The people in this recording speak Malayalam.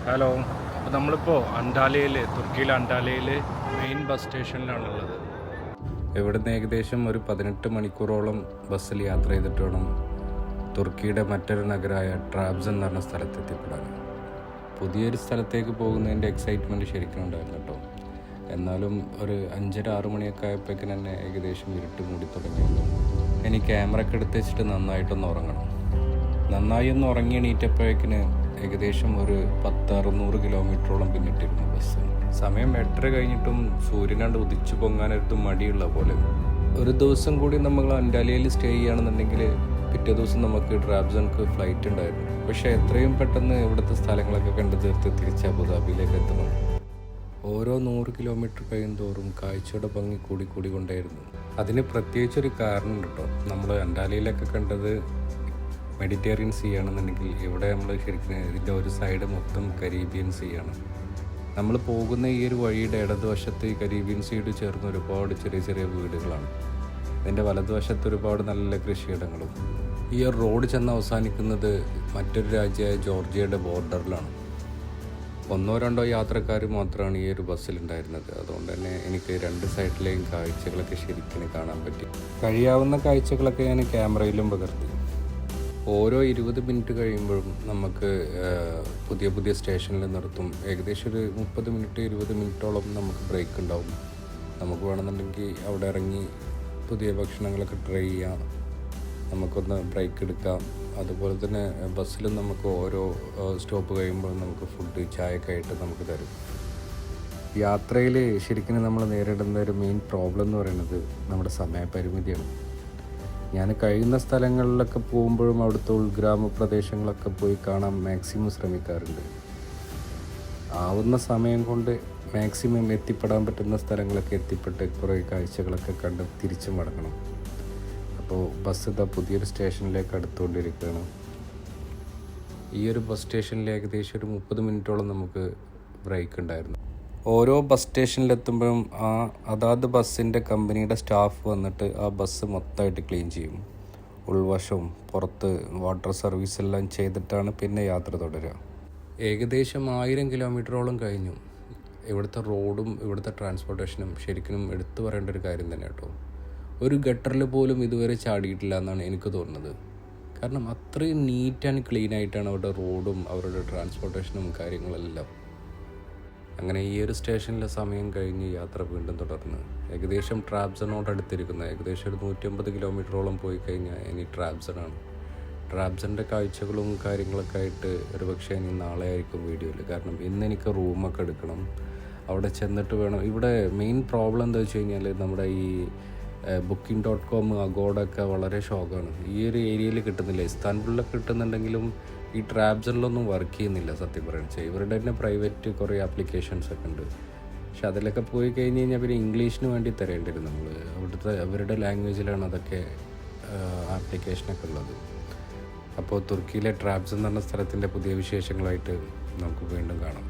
ഹലോ. അപ്പോൾ നമ്മളിപ്പോൾ തുർക്കിയിലെ അന്റാലയിൽ മെയിൻ ബസ് സ്റ്റേഷനിലാണുള്ളത്. ഇവിടുന്ന് ഏകദേശം ഒരു 18 മണിക്കൂറോളം ബസ്സിൽ യാത്ര ചെയ്തിട്ട് വേണം തുർക്കിയുടെ മറ്റൊരു നഗരമായ ട്രാബ്സൺ എന്ന് പറഞ്ഞ സ്ഥലത്തെത്തിപ്പെടാൻ. പുതിയൊരു സ്ഥലത്തേക്ക് പോകുന്നതിൻ്റെ എക്സൈറ്റ്മെൻറ്റ് ശരിക്കും ഉണ്ടായിരുന്നു കേട്ടോ. എന്നാലും ഒരു 5:30-6 മണിയൊക്കെ ആയപ്പോഴേക്കും തന്നെ ഏകദേശം ഇരുട്ട് മൂടി തുടങ്ങിയിരുന്നു. ഇനി ക്യാമറ ഒക്കെ എടുത്ത് വെച്ചിട്ട് നന്നായിട്ടൊന്ന് ഉറങ്ങണം. നന്നായി ഒന്ന് ഉറങ്ങി എണീറ്റപ്പോഴേക്കിന് ഏകദേശം ഒരു 10-600 കിലോമീറ്ററോളം പിന്നിട്ടിരുന്നു ബസ്. സമയം 8:30 കഴിഞ്ഞിട്ടും സൂര്യനാണ്ട് ഉദിച്ചു പൊങ്ങാനൊരു മടിയുള്ള പോലെ. ഒരു ദിവസം കൂടി നമ്മൾ അന്റാലിയയിൽ സ്റ്റേ ചെയ്യുകയാണെന്നുണ്ടെങ്കിൽ പിറ്റേ ദിവസം നമുക്ക് ട്രാബ്സൺക്ക് ഫ്ലൈറ്റ് ഉണ്ടായിരുന്നു. പക്ഷേ എത്രയും പെട്ടെന്ന് ഇവിടുത്തെ സ്ഥലങ്ങളൊക്കെ കണ്ടു തീർത്ത് തിരിച്ച് അബുദാബിയിലേക്ക് എത്തണം. ഓരോ 100 കിലോമീറ്റർ കഴിയുന്തോറും കാഴ്ചയുടെ ഭംഗി കൂടി കൊണ്ടായിരുന്നു. അതിന് പ്രത്യേകിച്ചൊരു കാരണം കേട്ടോ. നമ്മൾ അന്റാലിയയിലൊക്കെ കണ്ടത് മെഡിറ്ററേനിയൻ സീ ആണെന്നുണ്ടെങ്കിൽ ഇവിടെ നമ്മൾ ശരിക്കും ഇതിൻ്റെ ഒരു സൈഡ് മൊത്തം കരീബിയൻ സീ ആണ്. നമ്മൾ പോകുന്ന ഈ ഒരു വഴിയുടെ ഇടതുവശത്ത് ഈ കരീബിയൻ സീയോട് ചേർന്ന് ഒരുപാട് ചെറിയ ചെറിയ വീടുകളാണ്. ഇതിൻ്റെ വലതുവശത്ത് ഒരുപാട് നല്ല കൃഷിയിടങ്ങളും. ഈ ഒരു റോഡ് ചെന്ന് അവസാനിക്കുന്നത് മറ്റൊരു രാജ്യമായ ജോർജിയയുടെ ബോർഡറിലാണ്. 1-2 യാത്രക്കാർ മാത്രമാണ് ഈ ഒരു ബസ്സിലുണ്ടായിരുന്നത്. അതുകൊണ്ട് തന്നെ എനിക്ക് 2 സൈഡിലെയും കാഴ്ചകളൊക്കെ ശരിക്കും കാണാൻ പറ്റി. കഴിയാവുന്ന കാഴ്ചകളൊക്കെ ഞാൻ ക്യാമറയിലും പകർത്തി. ഓരോ 20 മിനിറ്റ് കഴിയുമ്പോഴും നമുക്ക് പുതിയ സ്റ്റേഷനിൽ നിർത്തും. ഏകദേശം ഒരു 30 മിനിറ്റ് 20 മിനിറ്റോളം നമുക്ക് ബ്രേക്ക് ഉണ്ടാവും. നമുക്ക് വേണമെന്നുണ്ടെങ്കിൽ അവിടെ ഇറങ്ങി പുതിയ ഭക്ഷണങ്ങളൊക്കെ ട്രൈ ചെയ്യാം, നമുക്കൊന്ന് ബ്രേക്ക് എടുക്കാം. അതുപോലെ തന്നെ ബസ്സിലും നമുക്ക് ഓരോ സ്റ്റോപ്പ് കഴിയുമ്പോഴും നമുക്ക് ഫുഡ് ചായയൊക്കെ ആയിട്ട് നമുക്ക് തരും. യാത്രയിൽ ശരിക്കും നമ്മൾ നേരിടുന്ന ഒരു മെയിൻ പ്രോബ്ലം എന്ന് പറയുന്നത് നമ്മുടെ സമയപരിമിതിയാണ്. ഞാൻ കഴിയുന്ന സ്ഥലങ്ങളിലൊക്കെ പോകുമ്പോഴും അവിടുത്തെ ഉൾഗ്രാമപ്രദേശങ്ങളൊക്കെ പോയി കാണാൻ മാക്സിമം ശ്രമിക്കാറുണ്ട്. ആവുന്ന സമയം കൊണ്ട് മാക്സിമം എത്തിപ്പെടാൻ പറ്റുന്ന സ്ഥലങ്ങളൊക്കെ എത്തിപ്പെട്ട് കുറേ കാഴ്ചകളൊക്കെ കണ്ട് തിരിച്ചു മടങ്ങണം. അപ്പോൾ ബസ് ഇതാ പുതിയൊരു സ്റ്റേഷനിലേക്ക് അടുത്തുകൊണ്ടിരിക്കുകയാണ്. ഈ ഒരു ബസ് സ്റ്റേഷനിൽ ഏകദേശം ഒരു 30 മിനിറ്റോളം നമുക്ക് ബ്രേക്ക് ഉണ്ടായിരുന്നു. ഓരോ ബസ് സ്റ്റേഷനിലെത്തുമ്പോഴും അതാത് ബസ്സിൻ്റെ കമ്പനിയുടെ സ്റ്റാഫ് വന്നിട്ട് ആ ബസ് മൊത്തമായിട്ട് ക്ലീൻ ചെയ്യും. ഉൾവശവും പുറത്ത് വാട്ടർ സർവീസ് എല്ലാം ചെയ്തിട്ടാണ് പിന്നെ യാത്ര തുടരുക. ഏകദേശം 1000 കിലോമീറ്ററോളം കഴിഞ്ഞു. ഇവിടുത്തെ റോഡും ഇവിടുത്തെ ട്രാൻസ്പോർട്ടേഷനും ശരിക്കും എടുത്തു പറയേണ്ട ഒരു കാര്യം തന്നെ കേട്ടോ. ഒരു ഗട്ടറിൽ പോലും ഇതുവരെ ചാടിയിട്ടില്ല എന്നാണ് എനിക്ക് തോന്നുന്നത്. കാരണം അത്രയും നീറ്റ് ആൻഡ് ക്ലീൻ ആയിട്ടാണ് അവരുടെ റോഡും അവരുടെ ട്രാൻസ്പോർട്ടേഷനും കാര്യങ്ങളെല്ലാം. അങ്ങനെ ഈ ഒരു സ്റ്റേഷനിലെ സമയം കഴിഞ്ഞ് യാത്ര വീണ്ടും തുടർന്ന് ഏകദേശം ട്രാബ്സണോട് അടുത്തിരിക്കുന്ന ഏകദേശം ഒരു 150 കിലോമീറ്ററോളം പോയി കഴിഞ്ഞാൽ ഇനി ട്രാബ്സണാണ്. ട്രാബ്സണിൻ്റെ കാഴ്ചകളും കാര്യങ്ങളൊക്കെ ആയിട്ട് ഒരു പക്ഷേ ഇനി നാളെ ആയിരിക്കും വീഡിയോയിൽ. കാരണം ഇന്ന് എനിക്ക് റൂമൊക്കെ എടുക്കണം, അവിടെ ചെന്നിട്ട് വേണം. ഇവിടെ മെയിൻ പ്രോബ്ലം എന്താ വെച്ച് കഴിഞ്ഞാൽ നമ്മുടെ ഈ booking.com അഗോഡൊക്കെ വളരെ ഷോക്കാണ്. ഈ ഒരു ഏരിയയിൽ കിട്ടുന്നില്ല. ഇസ്താൻബുളിലൊക്കെ കിട്ടുന്നുണ്ടെങ്കിലും ഈ ട്രാബ്സണിലൊന്നും വർക്ക് ചെയ്യുന്നില്ല സത്യം പറയുന്നത്. ഇവരുടെ തന്നെ പ്രൈവറ്റ് കുറേ ആപ്ലിക്കേഷൻസ് ഒക്കെ ഉണ്ട്. പക്ഷെ അതിലൊക്കെ പോയി കഴിഞ്ഞ് കഴിഞ്ഞാൽ പിന്നെ ഇംഗ്ലീഷിന് വേണ്ടി തരേണ്ടി വരും നമ്മൾ. അവരുടെ ലാംഗ്വേജിലാണ് അതൊക്കെ ആപ്ലിക്കേഷനൊക്കെ ഉള്ളത്. അപ്പോൾ തുർക്കിയിലെ ട്രാബ്സൺ എന്ന് പറഞ്ഞ സ്ഥലത്തിൻ്റെ പുതിയ വിശേഷങ്ങളായിട്ട് നമുക്ക് വീണ്ടും കാണാം.